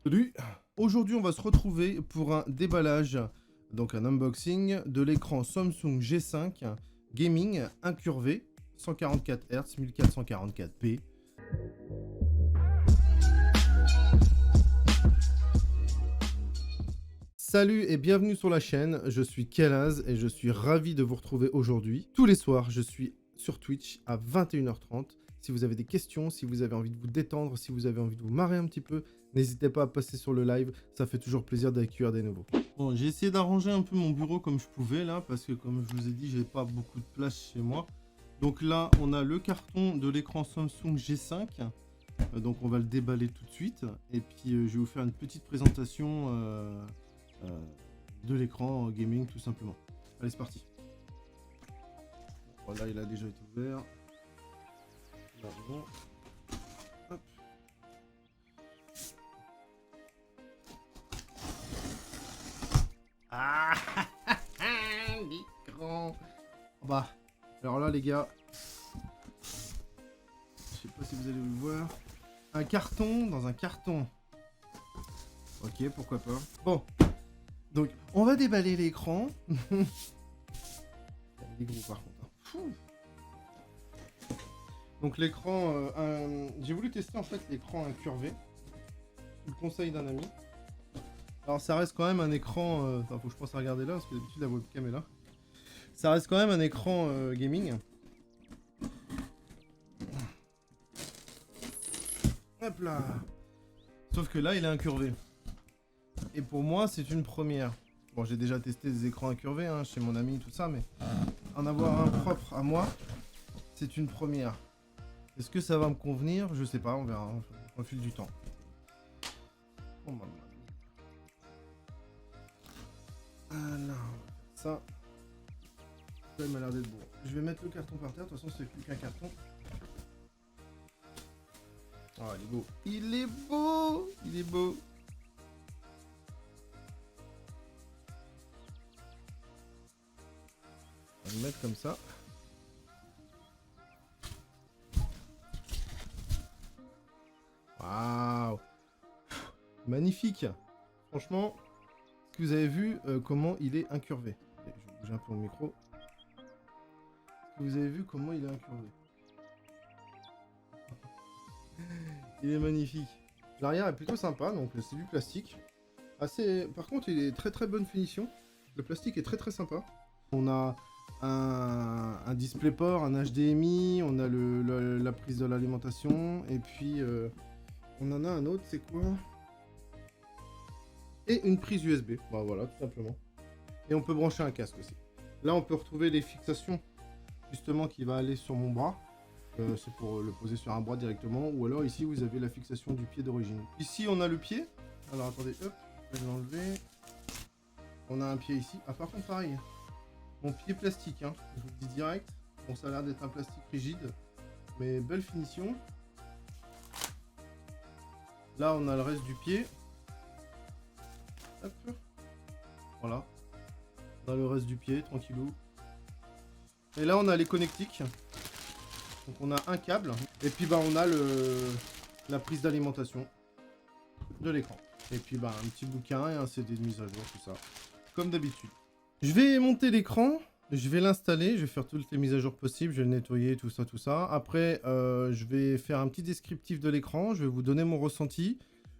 Salut. Aujourd'hui, on va se retrouver pour un déballage, donc un unboxing de l'écran Samsung G5 Gaming incurvé, 144 Hz, 1444p. Salut et bienvenue sur la chaîne, je suis Kelaz et je suis ravi de vous retrouver aujourd'hui. Tous les soirs, je suis sur Twitch à 21h30. Si vous avez des questions, si vous avez envie de vous détendre, si vous avez envie de vous marrer un petit peu, n'hésitez pas à passer sur le live, ça fait toujours plaisir d'accueillir des nouveaux. Bon, j'ai essayé d'arranger un peu mon bureau comme je pouvais là, parce que comme je vous ai dit, j'ai pas beaucoup de place chez moi. Donc là, on a le carton de l'écran Samsung G5. Donc on va le déballer tout de suite. Et puis je vais vous faire une petite présentation de l'écran gaming tout simplement. Allez, c'est parti. Bon, là, il a déjà été ouvert. Là, bon. Hop. Ah, l'écran. Bah, alors là, les gars, je sais pas si vous allez le voir. Un carton dans un carton. Ok, pourquoi pas. Bon, donc on va déballer l'écran. Il est gros par contre. Fou. Donc l'écran, j'ai voulu tester en fait l'écran incurvé, sous le conseil d'un ami. Alors ça reste quand même un écran, enfin faut que je pense à regarder là, parce que d'habitude la webcam est là. Ça reste quand même un écran gaming. Hop là. Sauf que là il est incurvé. Et pour moi c'est une première. Bon, j'ai déjà testé des écrans incurvés hein, chez mon ami tout ça, mais en avoir un propre à moi, c'est une première. Est-ce que ça va me convenir? Je sais pas, on verra au fil du temps. Oh, maman. Alors, ça m'a l'air d'être bon. Je vais mettre le carton par terre, de toute façon c'est plus qu'un carton. Oh, il est beau. Il est beau. Il est beau. On va le mettre comme ça. Waouh. Magnifique. Franchement, est-ce que vous avez vu comment il est incurvé? Je vais bouger un peu mon micro. Est-ce que vous avez vu comment il est incurvé? Il est magnifique. L'arrière est plutôt sympa, donc c'est du plastique. Par contre, il est très bonne finition. Le plastique est très sympa. On a un DisplayPort, un HDMI, on a la prise de l'alimentation, et puis on en a un autre, c'est quoi? Et une prise USB. Bah voilà, tout simplement. Et on peut brancher un casque aussi. Là, on peut retrouver les fixations, justement, qui va aller sur mon bras. C'est pour le poser sur un bras directement. Ou alors ici, vous avez la fixation du pied d'origine. Ici, on a le pied. Alors, attendez, hop, je vais l'enlever. On a un pied ici. Ah, par contre, pareil. Mon pied plastique, hein. Je vous le dis direct. Bon, ça a l'air d'être un plastique rigide. Mais belle finition. Là, on a le reste du pied. Hop. Voilà. On a le reste du pied, tranquillou. Et là, on a les connectiques. Donc on a un câble, et puis bah on a la prise d'alimentation de l'écran. Et puis bah un petit bouquin et un CD de mise à jour, tout ça, comme d'habitude. Je vais monter l'écran, je vais l'installer, je vais faire toutes les mises à jour possibles, je vais le nettoyer, tout ça. Après, je vais faire un petit descriptif de l'écran, je vais vous donner mon ressenti.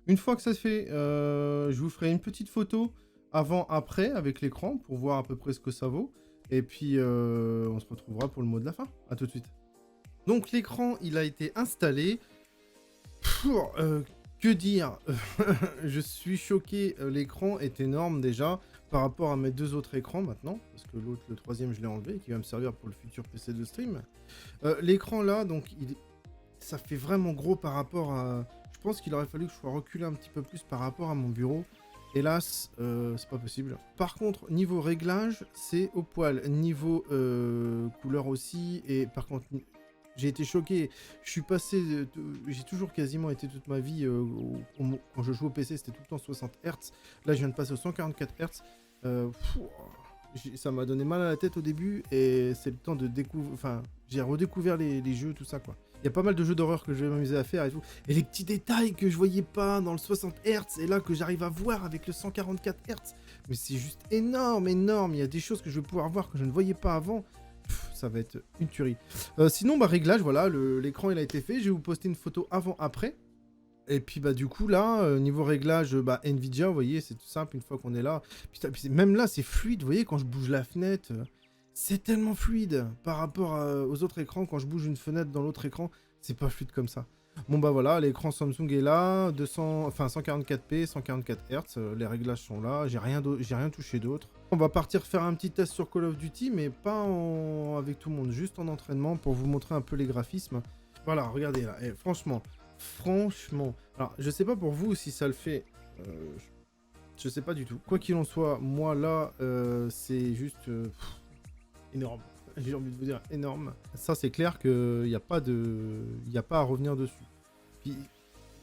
Une fois que ça se fait, je vous ferai une petite photo avant-après avec l'écran pour voir à peu près ce que ça vaut. Et puis on se retrouvera pour le mot de la fin. A tout de suite. Donc l'écran, il a été installé. Que dire? Je suis choqué. L'écran est énorme déjà par rapport à mes deux autres écrans maintenant. Parce que l'autre, le troisième, je l'ai enlevé, qui va me servir pour le futur PC de stream. L'écran là, donc, ça fait vraiment gros par rapport à... Je pense qu'il aurait fallu que je sois reculé un petit peu plus par rapport à mon bureau. Hélas, c'est pas possible. Par contre, niveau réglage, c'est au poil. Niveau couleur aussi. Et par contre... J'ai été choqué, je suis passé, j'ai toujours quasiment été toute ma vie, quand je joue au PC c'était tout le temps 60 Hz, là je viens de passer aux 144 Hz, ça m'a donné mal à la tête au début et c'est le temps de découvrir, enfin j'ai redécouvert les jeux, tout ça quoi. Il y a pas mal de jeux d'horreur que je vais m'amuser à faire et tout. Et les petits détails que je voyais pas dans le 60 Hz, et là que j'arrive à voir avec le 144 Hz. Mais c'est juste énorme, énorme. Il y a des choses que je vais pouvoir voir que je ne voyais pas avant. Ça va être une tuerie. Sinon, bah réglage, voilà, l'écran il a été fait. Je vais vous poster une photo avant-après. Et puis bah du coup là, niveau réglage, bah Nvidia, vous voyez, c'est tout simple une fois qu'on est là. Putain, puis même là, c'est fluide, vous voyez, quand je bouge la fenêtre, c'est tellement fluide par rapport aux autres écrans. Quand je bouge une fenêtre dans l'autre écran, c'est pas fluide comme ça. Bon bah voilà, l'écran Samsung est là, 144p, 144 Hz, les réglages sont là, j'ai rien touché d'autre. On va partir faire un petit test sur Call of Duty, mais pas avec tout le monde, juste en entraînement pour vous montrer un peu les graphismes. Voilà, regardez là, et franchement, alors je sais pas pour vous si ça le fait, je sais pas du tout. Quoi qu'il en soit, moi là, c'est juste énorme. J'ai envie de vous dire énorme. Ça c'est clair qu'il n'y a pas à revenir dessus. Puis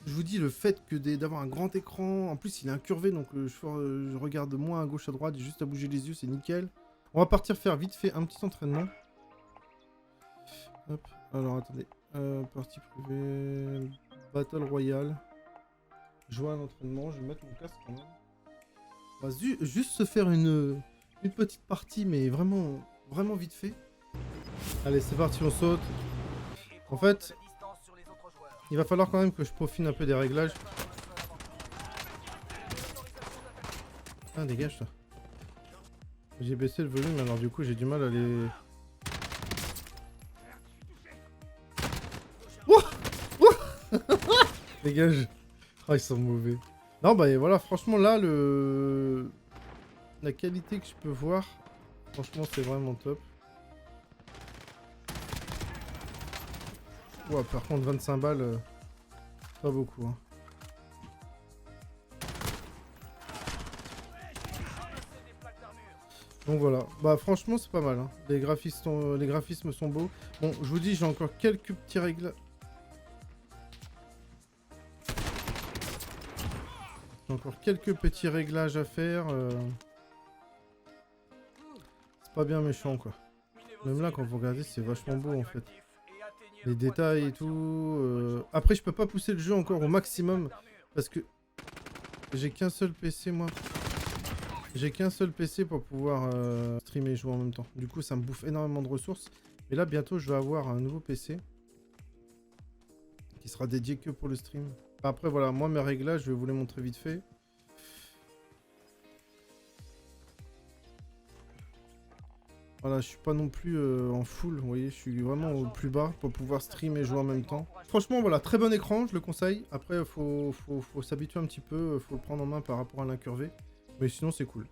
je vous dis, le fait que d'avoir un grand écran, en plus il est incurvé, donc je regarde moins à gauche à droite, juste à bouger les yeux, c'est nickel. On va partir faire vite fait un petit entraînement. Hop, alors attendez, partie privée, Battle Royale. Jouer à l'entraînement, je vais mettre mon casque quand même. On va juste se faire une petite partie, mais vraiment vite fait. Allez, c'est parti, on saute. En fait, il va falloir quand même que je peaufine un peu des réglages. Ah, dégage ça. J'ai baissé le volume, alors du coup j'ai du mal à les... Dégage. Ah, ils sont mauvais. Non, bah et voilà, franchement là, la qualité que je peux voir, franchement c'est vraiment top. Ouais, par contre 25 balles, pas beaucoup. Hein. Donc voilà, bah franchement c'est pas mal. Hein. Les graphismes sont beaux. Bon, je vous dis, j'ai encore quelques petits réglages. J'ai encore quelques petits réglages à faire. C'est pas bien méchant quoi. Même là quand vous regardez c'est vachement beau en fait. Les détails et tout. Après je peux pas pousser le jeu encore au maximum. Parce que j'ai qu'un seul PC moi. J'ai qu'un seul PC pour pouvoir streamer et jouer en même temps. Du coup ça me bouffe énormément de ressources. Mais là bientôt je vais avoir un nouveau PC. Qui sera dédié que pour le stream. Après voilà, moi mes réglages, je vais vous les montrer vite fait. Voilà, je suis pas non plus en full, vous voyez, je suis vraiment au plus bas pour pouvoir stream et jouer en même temps. Franchement voilà, très bon écran, je le conseille. Après faut s'habituer un petit peu, faut le prendre en main par rapport à l'incurvé. Mais sinon c'est cool.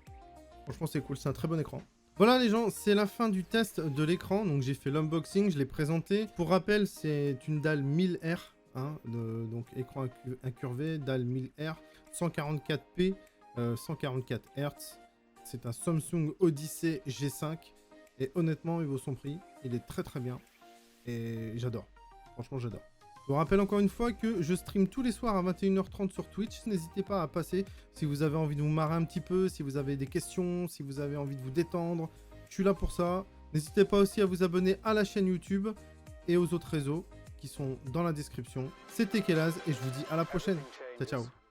Franchement c'est cool, c'est un très bon écran. Voilà les gens, c'est la fin du test de l'écran. Donc j'ai fait l'unboxing, je l'ai présenté. Pour rappel, c'est une dalle 1000R. Hein, donc écran incurvé, dalle 1000R, 144p, 144 Hz. C'est un Samsung Odyssey G5 et honnêtement il vaut son prix, il est très bien et j'adore, franchement j'adore. Je vous rappelle encore une fois que je stream tous les soirs à 21h30 sur Twitch, n'hésitez pas à passer si vous avez envie de vous marrer un petit peu, si vous avez des questions, si vous avez envie de vous détendre, je suis là pour ça. N'hésitez pas aussi à vous abonner à la chaîne YouTube et aux autres réseaux qui sont dans la description. C'était Kelaz et je vous dis à la prochaine. Ciao ciao.